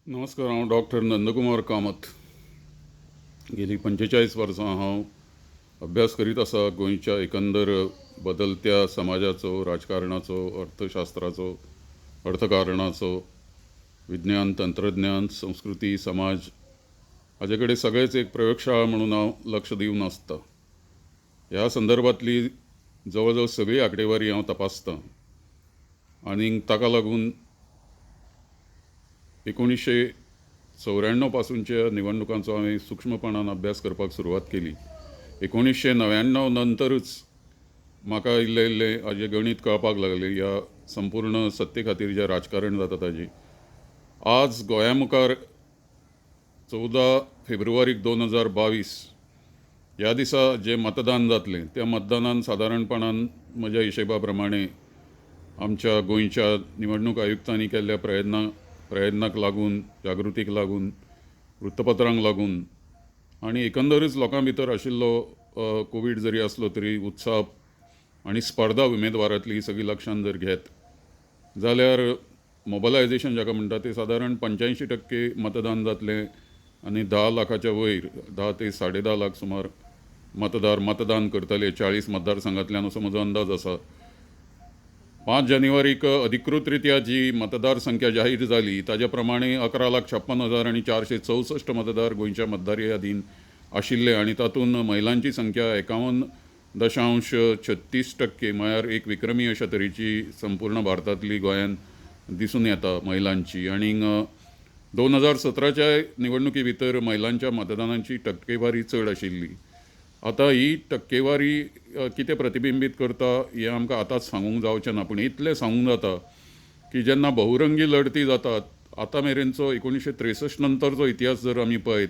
नमस्कार. हांव डॉक्टर नंदकुमार कामत. गेली 45 वर्सां हांव अभ्यास करीत आसा गोंयच्या एकंदर बदलत्या समाजाचो, राजकारणाचो, अर्थशास्त्राचो, अर्थकारणाचो, विज्ञान, तंत्रज्ञान, संस्कृती, समाज हाजे कडेन सगळेच एक प्रयोगशाळा म्हणून हांव लक्ष दिवन आसता. ह्या संदर्भातली जवळ जवळ सगळी आंकडेवारी हांव तपासतां आनीक ताका लागून 1994 पासूनच्या निवडणुकांचो हांवें सूक्ष्मपणान अभ्यास करपाक सुरवात केली. 1999 नंतरच म्हाका इल्लें हाजें गणीत कळपाक लागलें. ह्या संपूर्ण सत्ते खातीर जें राजकारण जाता ताजें आज गोंया मुखार 14 फेब्रुवारीक 2022 ह्या दिसा जें मतदान जातलें त्या मतदानान सादारणपणान म्हज्या हिशेबा प्रमाणे आमच्या गोंयच्या निवडणूक आयुक्तांनी केल्ल्या प्रयत्नाक लागून, जागृतीक लागून, वृत्तपत्रांक लागून आनी एकंदरच लोकां भितर आशिल्लो कोवीड जरी आसलो तरी उत्साह आनी स्पर्धा उमेदवारांतली ही सगळी लक्षांत जर घेत जाल्यार मोबलायझेशन जाका म्हणटा ते सादारण 85% मतदान जातलें आनी 10 लाखाच्या वयर 10 ते 10.5 लाख सुमार मतदान करतले 40 मतदारसंघांतल्यान असो म्हजो अंदाज आसा. 5 जानेवारीक अधिकृत रित्या जी मतदार संख्या जाहीर जाली ताजे प्रमाणे 11,56,464 मतदार गोंयच्या मतदार यादीन आशिल्ले आनी तातूंत महिलांची संख्या 51.36% म्हळ्यार एक विक्रमी अशा तरेची संपूर्ण भारतांतली गोंयांत दिसून येता महिलांची. आनीक 2017च्या निवडणुकी भितर महिलांच्या मतदानाची टक्केवारी चड आशिल्ली. आतां ही टक्केवारी कितें प्रतिबिंबीत करता हें आमकां आतांच सांगूंक जावचें ना, पूण इतलें सांगूंक जाता की जेन्ना बहुरंगी लढती जातात आतां मेरेनचो 1963 नंतरचो इतिहास जर आमी पळयत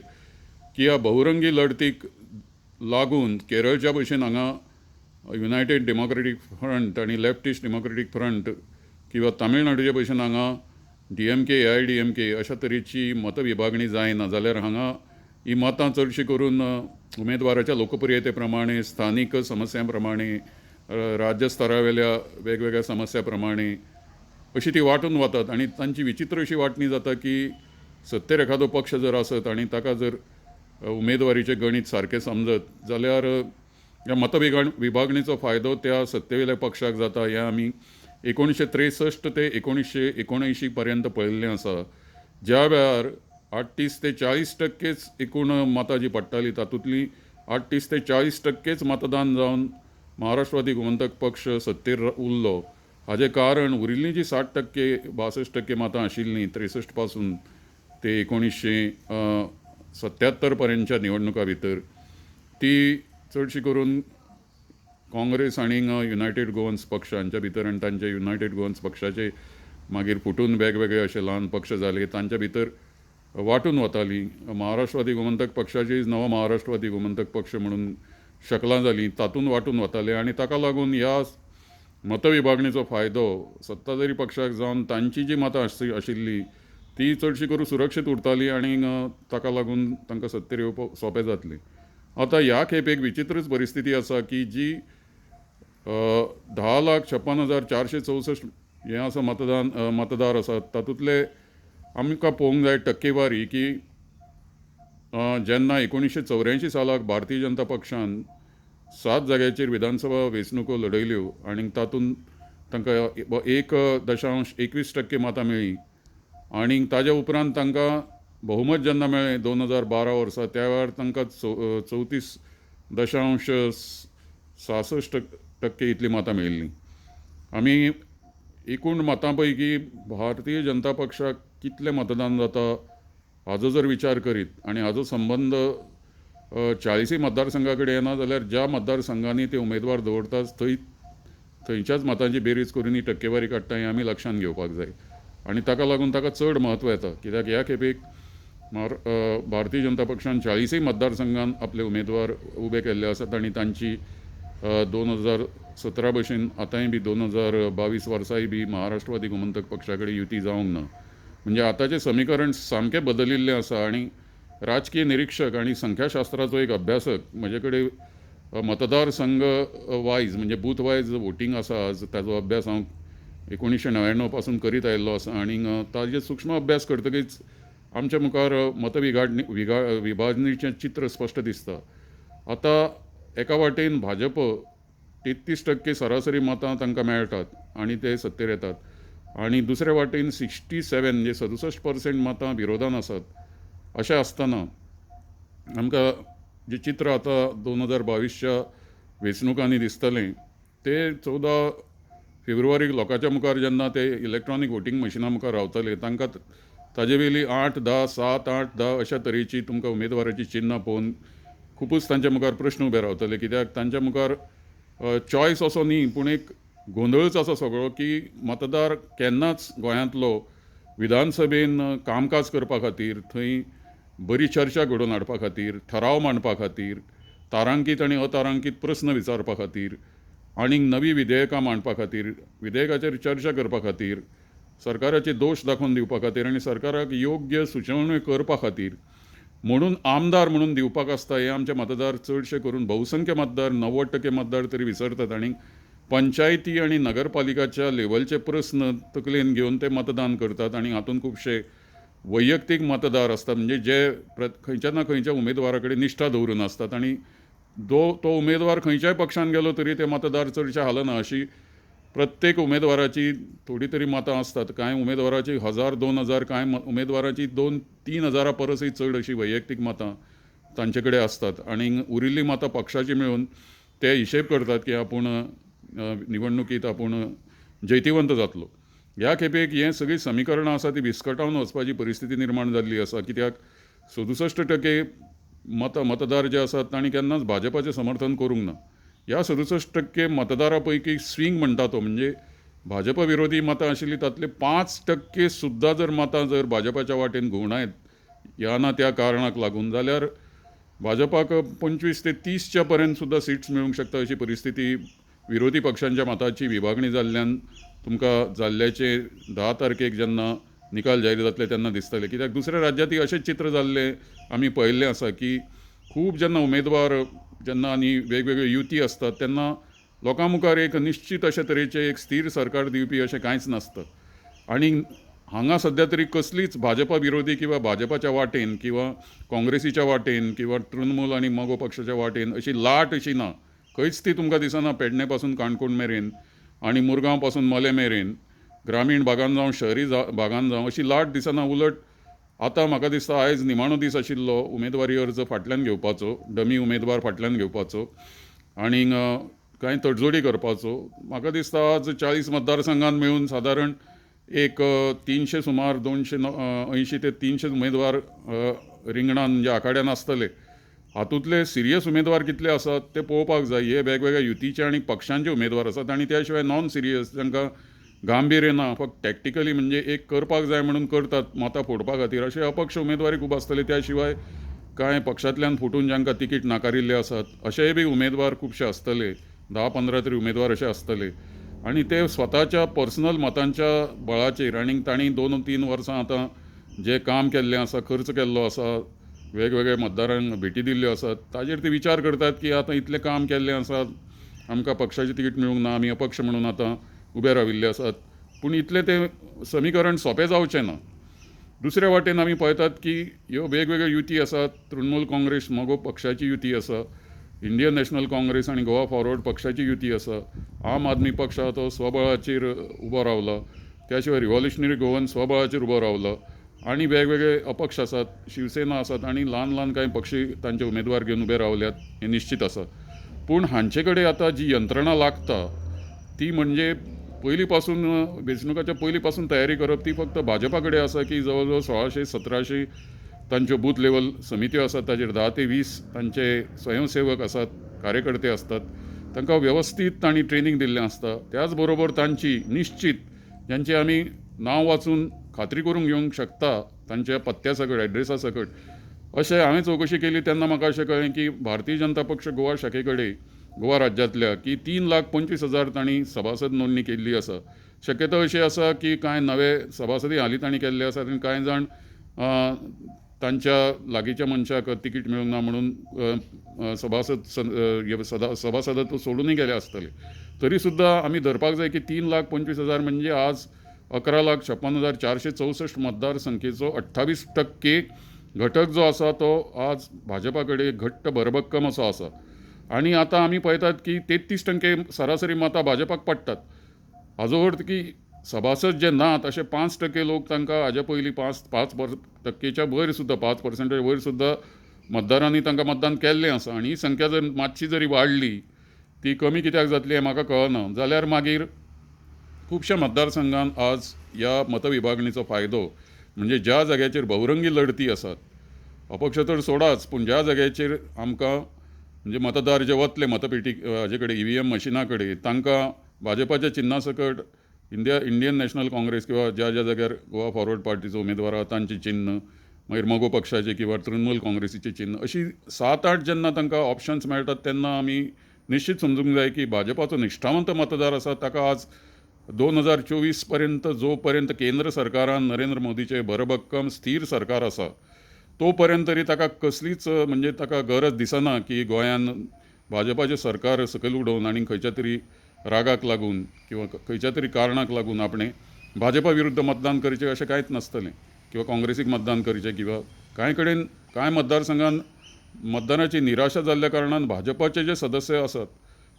की ह्या बहुरंगी लढतीक लागून केरळच्या भशेन हांगा युनायटेड डेमोक्रेटीक फ्रंट आनी लेफ्टिस्ट डेमोक्रेटीक फ्रंट किंवा तामिळनाडूचे भशेन हांगा DMK AIDMK अशा तरेची मतविभागणी जायना, जाल्यार हांगा ही मतां चडशी करून उमेदवाराच्या लोकप्रियते प्रमाणे, स्थानीक समस्यां प्रमाणे, राज्य स्तरावेल्या वेगवेगळ्या समस्या प्रमाणे अशी ती वांटून वतात. आनी तांची विचित्र अशी वांटणी जाता की सत्तेर एखादो पक्ष जर आसत आनी ताका जर उमेदवारीचे गणीत सारकें समजत जाल्यार ह्या विभागणीचो फायदो त्या सत्तेवेल्या पक्षाक जाता. हें आमी 1963 ते 1979 पर्यंत पळयल्लें आसा. ज्या वेळार 38 ते 40% एकूण मतां जी पडटाली तातूंतली 38 ते 40% मतदान जावन महाराष्ट्रवादी गोमंतक पक्ष सत्तेर उरलो. हाजें कारण उरिल्लीं जी 60% 62% मतां आशिल्लीं 63 पासून ते 1977 पर्यंतच्या निवडणुका भितर ती चडशी करून काँग्रेस आनीक युनायटेड गोवन्स पक्ष हांच्या भितर आनी तांचे युनायटेड गोवन्स पक्षाचे मागीर फुटून वेगवेगळे अशे ल्हान पक्ष जाले तांच्या भितर वांटून वताली. महाराष्ट्रवादी गोमंतक पक्षाची नवो महाराष्ट्रवादी गोमंतक पक्ष म्हणून शकलां जाली, तातूंत वांटून वताले आनी ताका लागून ह्या मतविभागणीचो फायदो सत्ताधारी पक्षाक जावन तांची जी मतां आशिल्ली ती चडशी करून सुरक्षीत उरताली आनी ताका लागून तांकां सत्तेर येवपाक सोंपें जातलें. आतां ह्या खेप एक विचित्रच परिस्थिती आसा की जी 10,56,464 हें आसा मतदार आसात तातूंतले आमकां पळोवंक जाय टक्केवारी की जेन्ना 1984 सालाक भारतीय जनता पक्षान 7 जाग्याचेर विधानसभा वेंचणुको लडयल्यो आनी तातूंत तांकां 1.21% मतां मेळ्ळीं आनी ताज्या उपरांत तांकां बहुमत जेन्ना मेळ्ळें 2012 वर्सा त्या वेळार तांकां 34.66% इतलीं मतां मेळिल्लीं. आमी एकूण मतां पैकी भारतीय जनता पक्षाक कितलें मतदान जाता हाजो जर विचार करीत आनी हाजो संबंद 40 मतदारसंघा कडेन येना जाल्यार ज्या मतदारसंघांनी ते उमेदवार दवरतात थंयच्याच मतांची बेरीज करून ही टक्केवारी काडटा हें आमी लक्षांत घेवपाक जाय. आनी ताका लागून ताका चड म्हत्व येता कित्याक ह्या खेपेक भारतीय जनता पक्षान 40 मतदारसंघांत आपले उमेदवार उबे केल्ले आसात आनी तांची 2017 भशेन आतांय बी 2022 वर्साय बी महाराष्ट्रवादी गोमंतक पक्षा कडेन युती जावंक ना. म्हणजे आतांचें समीकरण सामकें बदलिल्लें आसा आनी राजकीय निरीक्षक आनी संख्याशास्त्राचो एक अभ्यासक म्हजे कडेन मतदारसंघ वायज म्हणजे बूथ वायज वोटींग आसा आज ताजो अभ्यास हांव 1999 पासून करीत आयिल्लो आसा आनी ताजे सूक्ष्म अभ्यास करतकीच आमच्या मुखार विभाजणेचें चित्र स्पश्ट दिसता. आतां एका वाटेन भाजप 33% सरासरी मतां तांकां मेळटात आनी ते सत्तेर येतात आनी दुसऱ्या वाटेन 67 म्हणजे 67% मतां विरोधान आसात. अशें आसतना आमकां जें चित्र आतां 2022च्या वेंचणुकांनी दिसतलें ते 14 फेब्रुवारीक लोकांच्या मुखार जेन्ना ते इलेक्ट्रॉनीक वोटींग मशिना मुखार रावतले तांकां ताजे वेली 8, 10, 7, 8, 10 अशा तरेची तुमकां उमेदवाराची चिन्हां पळोवन खूबच तांच्या मुखार प्रश्न उबे रावतले. कित्याक तांच्या मुखार चॉयस असो न्ही पूण एक गोंधळच आसा सगळो की मतदार केन्नाच गोंयांतलो विधानसभेन कामकाज करपा खातीर, थंय बरी चर्चा घडोवन हाडपा खातीर, ठराव मांडपा खातीर, तारांकीत आनी अतारांकीत प्रस्न विचारपा खातीर आनीक नवी विधेयकां मांडपा खातीर, विधेयकाचेर चर्चा करपा खातीर, सरकाराचे दोश दाखोवन दिवपा खातीर आनी सरकाराक योग्य सुचोवण्यो करपा खातीर म्हणून आमदार म्हणून दिवपाक आसता हे आमचे मतदार चडशे करून बहुसंख्य मतदार 90% मतदार तरी विसरतात आनी पंचायती आनी नगरपालिकाच्या लेवलचे प्रस्न तकलेन घेवन ते मतदान करतात आनी हातूंत खुबशे वैयक्तीक मतदार असतात म्हणजे जे खंयच्या ना खंयच्या उमेदवारा कडेन निश्ठा दवरून आसतात आनी तो उमेदवार खंयच्याय पक्षान गेलो तरी ते मतदार चडशे हालना. अशी प्रत्येक उमेदवाराची थोडी तरी मतां आसतात. कांय उमेदवाराची 1000-2000, कांय उमेदवाराची 2-3 हजारा परसय चड अशी वैयक्तीक मतां तांचे कडेन आसतात आनी उरिल्लीं मतां पक्षाची मेळून ते हिशेब करतात की आपूण निवडणुकीत आपूण जैतिवंत जातलो. ह्या खेपेक हें सगळीं समीकरणां आसा ती विस्कटावन वचपाची परिस्थिती निर्माण जाल्ली आसा. कित्याक 67% मतदार जे आसात तांणी केन्नाच भाजपाचें समर्थन करूंक ना. ह्या 67% मतदारा पैकी स्विंग म्हणटा तो म्हणजे भाजप विरोधी मतां आशिल्लीं तातले 5% सुद्दां जर मतां जर भाजपाच्या वाटेन घुंवडायत ह्या ना त्या कारणाक लागून जाल्यार भाजपाक 25 ते 30च्या पर्यंत सुद्दां सिट्स मेळूंक शकता अशी परिस्थिती विरोधी पक्षांच्या मताची विभागणी जाल्ल्यान तुमकां जाल्ल्याचे 10 तारखेक जेन्ना निकाल जाहीर जातले तेन्ना दिसतले. कित्याक दुसऱ्या राज्यांतय अशेंच चित्र जाल्लें आमी पळयल्लें आसा की खूब जेन्ना उमेदवार जेन्ना आनी वेगवेगळ्यो युती असतात तेन्ना लोकां मुखार एक निश्चित अशे तरेचे एक स्थिर सरकार दिवपी अशें कांयच नासता आनी हांगा सद्या तरी कसलीच भाजपा विरोधी किंवा भाजपाच्या वाटेन किंवा काँग्रेसीच्या वाटेन किंवा तृणमूल आनी मगो पक्षाच्या वाटेन अशी लाट अशी ना. खंयच ती तुमकां दिसना. पेडणे पासून काणकोण मेरेन आनी मुरगांव पासून मोले मेरेन ग्रामीण भागांत जावं शहरी भागांत जावं अशी लाट दिसना. उलट आतां म्हाका दिसता आयज निमाणो दीस आशिल्लो उमेदवारी अर्ज फाटल्यान घेवपाचो, डमी उमेदवार फाटल्यान घेवपाचो आनी कांय तडजोडी करपाचो. म्हाका दिसता आज 40 मतदारसंघांत मेळून सादारण एक 300 सुमार 280 ते 300 उमेदवार रिंगणान म्हणजे आखाड्यान आसतले. हातूंतले सिरियस उमेदवार कितले आसात ते पळोवपाक जाय. हे वेगवेगळ्या युतीचे आनी पक्षांचे उमेदवार आसात आनी त्या शिवाय नॉन सिरियस जांकां गांभीर्य ना, फक्त टॅक्टिकली म्हणजे एक करपाक जाय म्हणून करतात मतां फोडपा खातीर अशे अपक्ष उमेदवारी खूब आसतले. त्या शिवाय कांय पक्षांतल्यान फुटून जांकां तिकीट नाकारिल्ले आसात अशेय बी उमेदवार खुबशे आसतले. 10-15 तरी उमेदवार अशे आसतले आनी ते स्वताच्या पर्सनल मतांच्या बळाचेर आनी तांणी 2-3 वर्सां आतां जे काम केल्लें आसा, खर्च केल्लो आसा, वेगवेगळ्या मतदारांक भेटी दिल्ल्यो आसात ताजेर ते विचार करतात की आतां इतलें काम केल्लें आसा, आमकां पक्षाचें तिकीट मेळूंक ना, आमी अपक्ष म्हणून आतां उबे राविल्ले आसात. पूण इतलें तें समीकरण सोंपें जावचें ना. दुसऱ्या वाटेन आमी पळयतात की ह्यो वेगवेगळ्यो युती आसात. तृणमूल काँग्रेस मगो पक्षाची युती आसा, इंडियन नॅशनल काँग्रेस आनी गोवा फॉरवर्ड पक्षाची युती आसा, आम आदमी पक्ष आहा तो स्वबळाचेर उबो रावला, त्या शिवाय रिव्हॉल्युशनरी गोवन स्वबळाचेर उबो रावला आनी वेगवेगळे अपक्ष आसात, शिवसेना आसात आनी ल्हान ल्हान कांय पक्षी तांचे उमेदवार घेवन उबे रावल्यात हें निश्चित आसा. पूण हांचे कडेन आतां जी यंत्रणा लागता ती म्हणजे पयलीं पासून वेंचणुकाच्या पयलीं पासून तयारी करप ती फक्त भाजपा कडेन आसा की जवळ जवळ 1600-1700 तांच्यो बूथ लेवल समित्यो आसात. ताचेर 10 ते 20 तांचे स्वयंसेवक आसात, कार्यकर्ते असतात. तांकां वेवस्थीत तांणी ट्रेनिंग दिल्लें आसता. त्याच बरोबर तांची निश्चित ज्यांचे आमी नांव वाचून खात्री करून घेवंक शकता तांच्या पत्त्या सकट, एड्रेसा सकट अशें हांवें चवकशी केली तेन्ना म्हाका अशें कळ्ळें की भारतीय जनता पक्ष गोवा शाखे कडेन गोवा राज्यांतल्या की 3,25,000 तांणी सभासद नोंदणी केल्ली आसा. शक्यता अशी आसा की कांय नवे सभासदी हालीं तांणी केल्ले आसात आनी कांय जाण तांच्या लागींच्या मनशाक तिकीट मेळूंक ना म्हणून सभासदत्व सोडूनय गेले आसतले. तरी सुद्दां आमी धरपाक जाय की 3,25,000 म्हणजे आज 11,56,464 मतदारसंख्येचो 28% घटक जो आसा तो आज भाजपा कडेन घट्ट भरभक्कम असो आसा. आणि आता आमी पळयतात की 33% सरासरी मतां भाजपाक पडटात. हाजो अर्थ की सभासद जे नात असे 5% लोक तांकां हाज्या पयलीं 5% वयर सुद्दां 5% वयर सुद्दां मतदारांनी तांकां मतदान केल्लें आसा. आनी ही संख्या जर मातशी जरी वाडली, ती कमी कित्याक जातली हें म्हाका कळना. जाल्यार मागीर खुबशा मतदारसंघांत आज ह्या मतविभागणीचो फायदो म्हणजे ज्या जाग्याचेर बहुरंगी लढती आसात, अपक्ष तर सोडाच, पूण ज्या जाग्याचेर आमकां म्हणजे मतदार जे वतले मतपेटी हाजे कडेन EVM मशिना कडेन, तांकां भाजपाच्या चिन्ना सकट इंडियन नॅशनल काँग्रेस किंवा ज्या ज्या जाग्यार गोवा फॉरवर्ड पार्टीचो उमेदवार आहा तांचें चिन्ह, मागीर मगो पक्षाचें किंवा तृणमूल काँग्रेसीचें चिन्ह, अशी 7-8 जेन्ना तांकां ऑप्शन्स मेळटात तेन्ना आमी निश्चित समजूंक जाय की भाजपाचो निश्ठावंत मतदार आसा ताका आज 2024 पर्यंत जो पर्यंत केंद्र सरकारान नरेंद्र मोदीचें भरभक्कम स्थिर सरकार आसा तो पर्यंत तरी ताका कसलीच म्हणजे ताका गरज दिसना की गोंयान भाजपाचें सरकार सकयल उडोवन आनी खंयच्या तरी रागाक लागून किंवा खंयच्या तरी कारणाक लागून आपणें भाजपा विरुद्ध मतदान करचें अशें कांयच नसतलें, किंवा काँग्रेसीक मतदान करचें, किंवा कांय कडेन कांय मतदारसंघांत मतदानाची निराशा जाल्ल्या कारणान भाजपाचे जे सदस्य आसात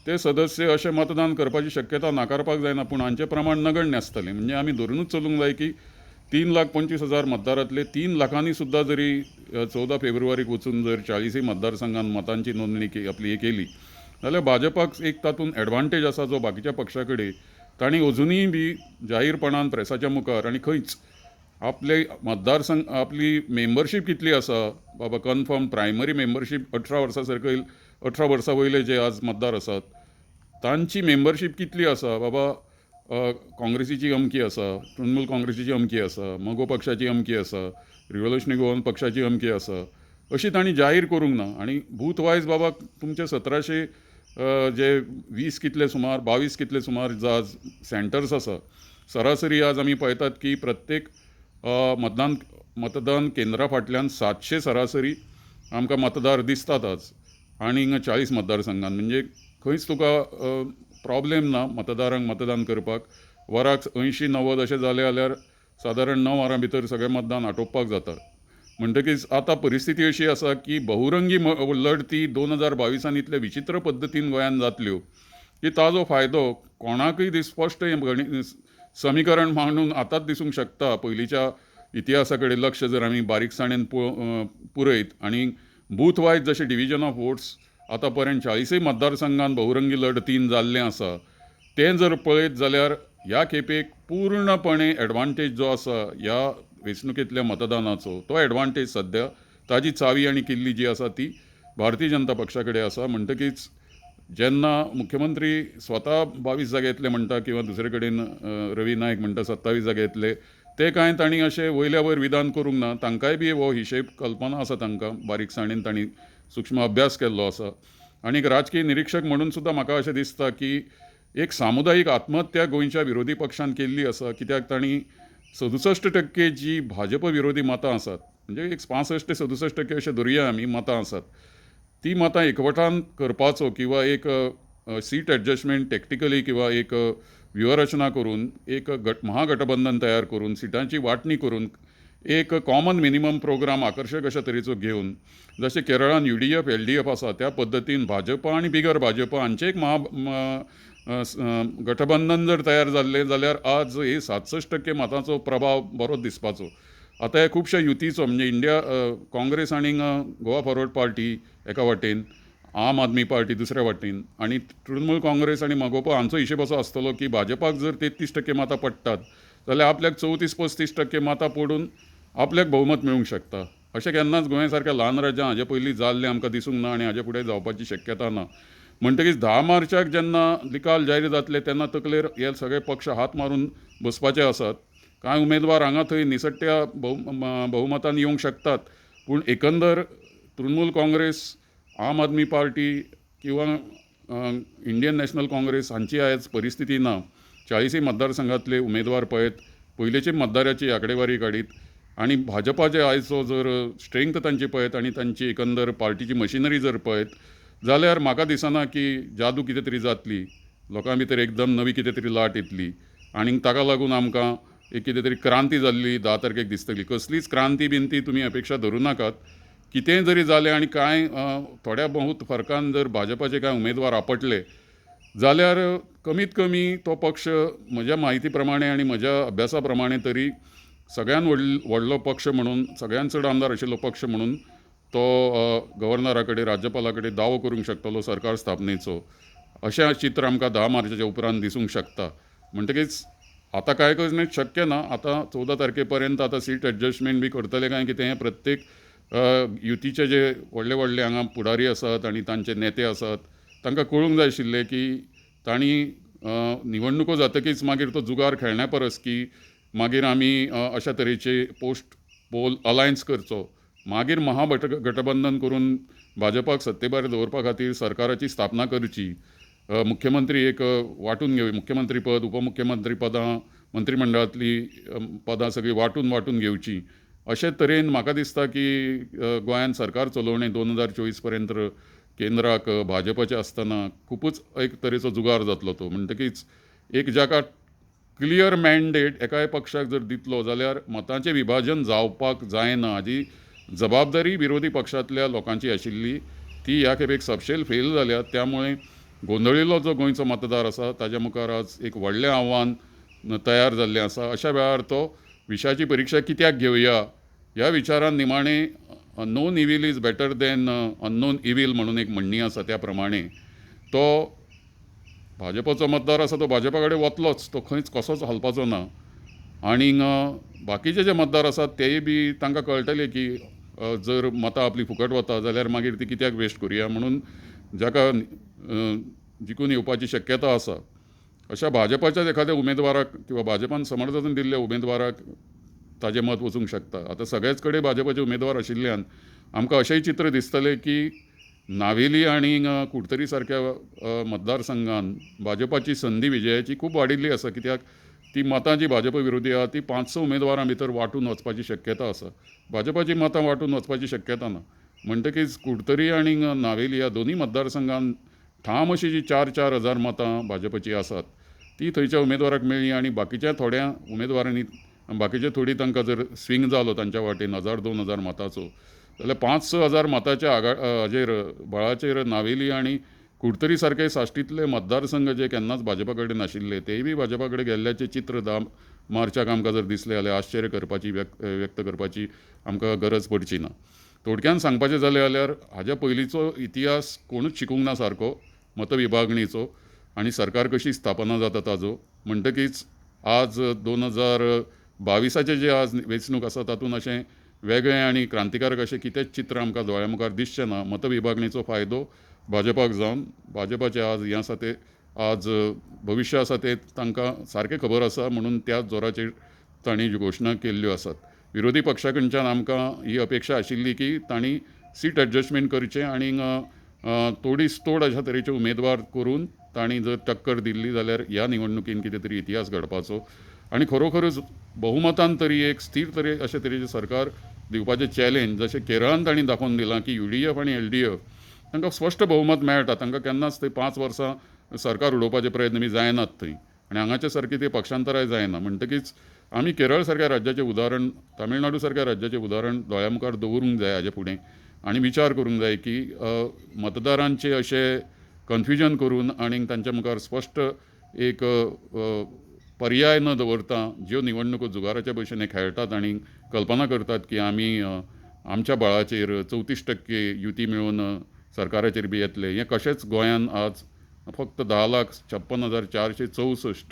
ते सदस्य अशें मतदान करपाची शक्यता नाकारपाक जायना, पूण हांचें प्रमाण नगण्य आसतलें. म्हणजे आमी धरूनच चलूंक जाय की 3,25,000 मतदारांतले 3 लाखांनी सुद्दां जरी 14 फेब्रुवारीक वचून जर 40 मतदारसंघांत मतांची नोंदणी आपली केली जाल्यार भाजपाक एक तातूंत एडवांटेज आसा जो बाकीच्या पक्षा कडेन तांणी अजुनूय बी जाहीरपणान प्रेसाच्या मुखार आनी खंयच आपले मतदारसंघ आपली मेंबरशीप कितली आसा बाबा कन्फर्म प्रायमरी मेंबरशीप 18 वर्सां सकयल 18 वर्सां वयले जे आज मतदार आसात तांची मेंबरशीप कितली आसा बाबा काँग्रेसीची अमकी आसा, तृणमूल काँग्रेसीची अमकी आसा, मगो पक्षाची अमकी आसा, रिव्होल्युशनरी गोवन पक्षाची अमकी आसा, अशी तांणी जाहीर करूंक ना. आनी बूथ वायज बाबा तुमचे 1700 जे 20 कितले सुमार 22 कितले सुमार आज सेंटर्स आसा, सरासरी आज आमी पळयतात की प्रत्येक मतदान केंद्रा फाटल्यान 700 सरासरी आमकां मतदार दिसतात आज. आनी 40 मतदारसंघांत म्हणजे खंयच तुका प्रॉब्लेम ना मतदारांक मतदान करपाक. वराक 80-90 अशें जालें जाल्यार सादारण 9 वरां भितर सगळें मतदान आटोवपाक जाता. म्हणटकीच आतां परिस्थिती अशी आसा की बहुरंगी लढती 2022 इतले विचित्र पद्दतीन गोंयांत जातल्यो की ताजो फायदो कोणाकय स्पश्ट समीकरण मांडून आतांच दिसूंक शकता. पयलींच्या इतिहासा कडेन लक्ष जर आमी बारीकसाणेन पुरयत आनी बूथ वायज जशें डिव्हिजन ऑफ वोट्स आतां पर्यंत 40 मतदारसंघांत बहुरंगी लढतीन जाल्लें आसा तें जर पळयत जाल्यार ह्या खेपेक पूर्णपणे एडवांटेज जो आसा ह्या वेंचणुकेंतल्या मतदानाचो तो एडवांटेज सद्या ताजी चावी आनी किल्ली जी आसा ती भारतीय जनता पक्षा कडेन आसा. म्हणटकीच जेन्ना मुख्यमंत्री स्वता 22 जागे येतले म्हणटा किंवा दुसरे कडेन रवी नायक म्हणटा 27 जागे येतले, ते कांय तांणी अशें वयल्या वयर विधान करूंक ना. तांकांय बी हो हिशेब कल्पना आसा, तांकां बारीकसाणेन तांणी सूक्ष्म अभ्यास केल्लो आसा. आनी एक राजकीय निरीक्षक म्हणून सुद्दां म्हाका अशें दिसता की एक सामुदायीक आत्महत्या गोंयच्या विरोधी पक्षान केल्ली आसा, कित्याक तांणी 67% जी भाजप विरोधी मतां आसात, म्हणजे एक 65 ते 67% अशें धरुया आमी मतां आसात, ती मतां एकवटान करपाचो किंवा एक सीट एडजस्टमेंट टॅक्टिकली किंवा एक व्यूहरचना करून एक महागठबंधन तयार करून सिटांची वांटणी करून एक कॉमन मिनिमम प्रोग्राम आकर्शक अशा तरेचो घेवन जशें केरळान UDF LDF आसा त्या पद्दतीन भाजपा आनी बिगर भाजपा हांचें एक गठबंधन जर तयार जाल्लें जाल्यार आज हे 67% मतांचो प्रभाव बरो दिसपाचो. आतां हे खुबशा युतीचो म्हणजे इंडिया काँग्रेस आनी गोवा फॉरवर्ड पार्टी एका वाटेन, आम आदमी पार्टी दुसऱ्या वाटेन, आनी तृणमूल काँग्रेस आनी मगोपा हांचो हिशेब असो आसतलो की भाजपाक जर 33% मतां पडटात जाल्यार आपल्याक 34-35% मतां पडून आपल्याक भोवमत मेळूंक शकता. अशें केन्नाच गोंया सारक्या ल्हान राज्यां हाजे पयलीं जाल्लें आमकां दिसूंक ना आनी हाजे फुडें जावपाची शक्यता ना. म्हणटकीच 10 मार्चाक जेन्ना निकाल जाहीर जातले तेन्ना तकलेर हे सगळे पक्ष हात मारून बसपाचे आसात. कांय उमेदवार हांगा थंय निसट्ट्या भोवमतान येवंक शकतात, पूण एकंदर तृणमूल काँग्रेस, आम आदमी पार्टी किंवा इंडियन नॅशनल काँग्रेस हांची आयज परिस्थिती ना. 40 मतदारसंघातले उमेदवार पळयत, पयलींचे मतदाराची आंकडेवारी काडीत आनी भाजपाचे आयचो जर स्ट्रेंथ तांची पळयत आनी तांची एकंदर पार्टीची मशिनरी जर पळयत जाल्यार म्हाका दिसना की जादू कितें तरी जातली, लोकां भितर एकदम नवी कितें तरी लाट येतली आनी ताका लागून आमकां एक कितें तरी क्रांती जाल्ली 10 तारखेक दिसतली. कसलीच क्रांती बिंती तुमी अपेक्षा धरूं नाकात. कितेंय जरी जालें आनी कांय थोड्या बहुत फरकान जर भाजपाचे कांय उमेदवार आपटले जाल्यार कमीत कमी तो पक्ष म्हज्या म्हायती प्रमाणे आनी म्हज्या अभ्यासा प्रमाणे तरी सगळ्यान व्हडलो पक्ष म्हणून, सगळ्यान चड आमदार आशिल्लो पक्ष म्हणून तो गव्हर्नरा कडेन, राज्यपाला कडेन दावो करूंक शकतलो सरकार स्थापनेचो. अशें चित्र आमकां 10 मार्चाच्या उपरांत दिसूंक शकता. म्हणटकीच आतां कांय करचें शक्य ना. आतां 14 तारखे पर्यंत आतां सीट एडजस्टमेंट बी करतले काय कितें हें प्रत्येक युतीचे जे व्हडले व्हडले हांगा पुढारी आसात आनी तांचे नेते आसात तांकां कळूंक जाय आशिल्लें की तांणी निवडणुको जातकीच मागीर तो जुगार खेळण्या परस की मागीर आमी अशा तरेचे पोस्ट पोल अलायन्स करचो, मागीर गठबंधन करून भाजपाक सत्ते भायर दवरपा खातीर सरकाराची स्थापना करची, मुख्यमंत्री एक वांटून मुख्यमंत्री पद, उपमुख्यमंत्री पदां, मंत्रिमंडळांतली पदां सगळीं वांटून घेवची. अशे तरेन म्हाका दिसता की गोंयांत सरकार चलोवणें 2024 पर्यंत केंद्राक भाजपाचें आसतना खूबच एक तरेचो जुगार जातलो तो. म्हणटकीच एक जाका क्लियर मॅन्डेट एकाय पक्षाक जर दितलो जाल्यार मतांचें विभाजन जावपाक जायना हाजी जबाबदारी विरोधी पक्षांतल्या लोकांची आशिल्ली. ती ह्या खेपेक सबशेल फेल जाल्या. त्यामुळे गोंधळिल्लो जो गोंयचो मतदार आसा ताच्या मुखार आज एक व्हडलें आव्हान तयार जाल्लें आसा. अशा वेळार तो विशाची परीक्षा कित्याक घेवया ह्या विचारान निमाणें known evil is better than unknown evil म्हणून एक म्हणणी आसा त्या प्रमाणे तो भाजपाचो मतदार आसा तो भाजपा कडेन वतलोच, तो खंयच कसोच हलपाचो ना. आनी बाकीचे जे मतदार आसात तेय बी तांकां कळटलें की जर मतां आपली फुकट वता जाल्यार मागीर ती कित्याक वेस्ट करुया म्हणून जाका जिखून येवपाची शक्यता आसा अशा भाजपाच्याच एखाद्या उमेदवाराक किंवा भाजपान समर्थन दिल्ल्या उमेदवाराक ताजें मत वचूंक शकता. आतां सगळेच कडेन भाजपाचे उमेदवार आशिल्ल्यान आमकां अशेंय चित्र दिसतलें की नावेली आनी कुडतरी सारक्या मतदारसंघान भाजपाची संदी विजयाची खूब वाडिल्ली आसा. कित्याक ती मतां जी भाजप विरोधी आहा ती 5-6 उमेदवारां भितर वांटून वचपाची शक्यता आसा. भाजपाची मतां वांटून वचपाची शक्यता ना. म्हणटकीच कुडतरी आनी नावेली ह्या दोनूय मतदारसंघान ठाम अशी जी 4-4 हजार मतां भाजपची आसात ती थंयच्या उमेदवाराक मेळ्ळी आनी बाकीच्या थोड्या उमेदवारांनी बाकीचे थोडी तांकां जर स्विंग जालो तांच्या वाटेन 1000-2000 मतांचो जाल्यार 5-6 हजार मताच्या हाजेर बळाचेर नावेली आनी कुडतरी सारके साश्टीतले मतदारसंघ जे केन्नाच भाजपा कडेन नाशिल्ले तेय बी भाजपा कडेन गेल्ल्याचें चित्र 10 मार्चाक आमकां जर दिसलें जाल्यार आश्चर्य करपाची व्यक्त करपाची आमकां गरज पडची ना. थोडक्यान सांगपाचें जालें जाल्यार हाज्या पयलींचो इतिहास कोणूच शिकूंक ना सारको मतविभागणीचो आनी सरकार कशी स्थापना जाता ताजो. म्हणटकीच आज 2022चे जे आज वेंचणूक आसा तातूंत अशें वेगळें आनी क्रांतिकारक अशें कितेंच चित्र आमकां दोळ्या मुखार दिसचें ना. मतविभागणीचो फायदो भाजपाक जावन भाजपाचें आज हें आसा तें आज भविश्य आसा तें तांकां सारकें खबर आसा म्हणून त्याच जोराचेर तांणी ज्यो घोशणा केल्ल्यो आसात. विरोधी पक्षा कडच्यान आमकां ही अपेक्षा आशिल्ली की तांणी सीट एडजस्टमेंट करचें आनी तोडीस तोड अशा तरेचे उमेदवार करून तांणी जर टक्कर दिल्ली जाल्यार ह्या निवडणुकीन कितें तरी इतिहास घडपाचो आनी खरोखरच बहुमतान तरी एक स्थिर तरी अशे तरेचें सरकार दिवपाचें चॅलेंज जशें केरळान तांणी दाखोवन दिलां की UDF आनी LDF तांकां स्पश्ट बहुमत मेळटा. तांकां केन्नाच थंय 5 वर्सां सरकार उडोवपाचे प्रयत्न बी जायनात थंय आनी हांगाचे सारके ते पक्षांतराय जायना. म्हणटकीच आमी केरळ सारक्या राज्याचें उदाहरण, तामिळनाडू सारक्या राज्याचें उदाहरण दोळ्या मुखार दवरूंक जाय हाजे फुडें आनी विचार करूंक जाय की मतदारांचे अशें कन्फ्युजन करून आनी तांच्या मुखार स्पश्ट एक पर्याय न दवरता ज्यो निवडणुको जुगाराच्या भशेन खेळटात आनी कल्पना करतात की आमी आमच्या बळाचेर 34% युती मेळून सरकाराचेर बी येतले, हें कशेंच गोंयांत आज फक्त 10,56,464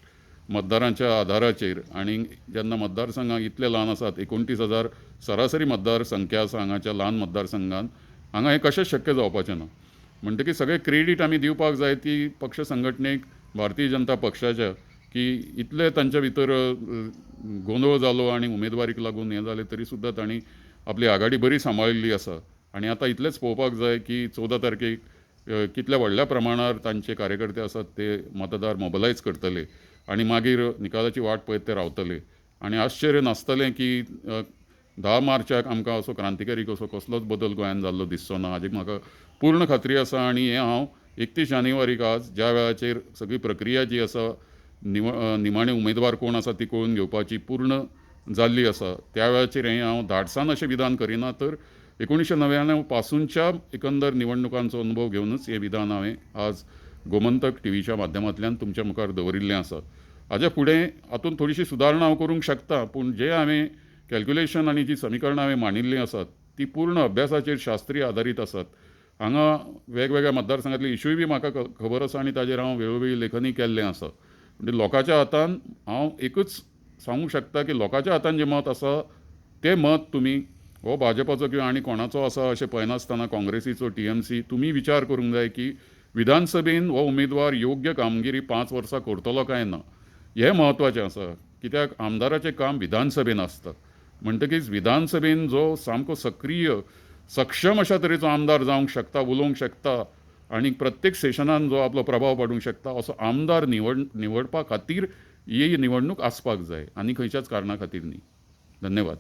मतदारांच्या आधाराचेर आनी जेन्ना मतदारसंघाक इतले ल्हान आसात 29,000 सरासरी मतदार संख्या आसा हांगाच्या ल्हान मतदारसंघान, हांगा हें कशेंच शक्य जावपाचें ना. म्हणटकीर सगळें क्रेडीट आमी दिवपाक जाय ती पक्ष संघटनेक भारतीय जनता पक्षाच्या की इतले तांच्या भितर गोंधळ जालो आनी उमेदवारीक लागून हें जालें तरी सुद्दां तांणी आपली आघाडी बरी सांबाळिल्ली आसा. आनी आतां इतलेंच पळोवपाक जाय की 14 तारखेक कितल्या व्हडल्या प्रमाणार तांचे कार्यकर्ते आसात ते मतदार मोबिलायज करतले आनी मागीर निकालाची वाट पळयत ते रावतले. आनी आश्चर्य नासतलें की 10 मार्चाक आमकां असो क्रांतिकारी असो कसलोच बदल गोंयांत जाल्लो दिसचो ना हाजी म्हाका पूर्ण खात्री आसा. आनी हें हांव 31 जानेवारीक आज ज्या वेळाचेर सगळी प्रक्रिया जी आसा निमाणे उमेदवार कोण आसा ती कळून घेवपाची पूर्ण जाल्ली आसा. त्या वेळाचेर हांव धाडसान अशें विधान करिना, तर 1999 पासूनच्या एकंदर निवडणुकांचो अनुभव घेवनच हें विधान हांवें आज गोमंतक टीव्हीच्या माध्यमांतल्यान तुमच्या मुखार दवरिल्लें आसा. हाच्या फुडें हातूंत थोडीशी सुदारणा हांव करूंक शकता, पूण जे हांवें कॅल्क्युलेशन आनी जी समीकरणां हांवें मांडिल्लीं आसात ती पूर्ण अभ्यासाचेर शास्त्रीय आदारीत आसात. हांगा वेगवेगळ्या मतदारसंघातले इश्यूय बी म्हाका खबर आसा आनी ताजेर हांव वेळोवेळी लेखनूय केल्लें आसा. म्हणजे लोकांच्या हातान हांव एकूच सांगूंक शकता की लोकांच्या हातान जें मत आसा तें मत तुमी हो भाजपाचो किंवा आनी कोणाचो आसा अशें पळयनासतना काँग्रेसीचो, TMC, तुमी विचार करूंक जाय की विधानसभेन हो उमेदवार योग्य कामगिरी 5 वर्सां करतलो काय ना हें म्हत्वाचें आसा. कित्याक आमदाराचें काम विधानसभेन आसता. म्हणटकीच विधानसभेन जो सामको सक्रीय सक्षम अशा तरेचो आमदार जावंक शकता, उलोवंक शकता आनी प्रत्येक सेशनान जो आपलो प्रभाव पाडूंक शकता असो आमदार निवडपा खातीर ही निवडणूक आसपाक जाय, आनी खंयच्याच कारणा खातीर न्ही. धन्यवाद.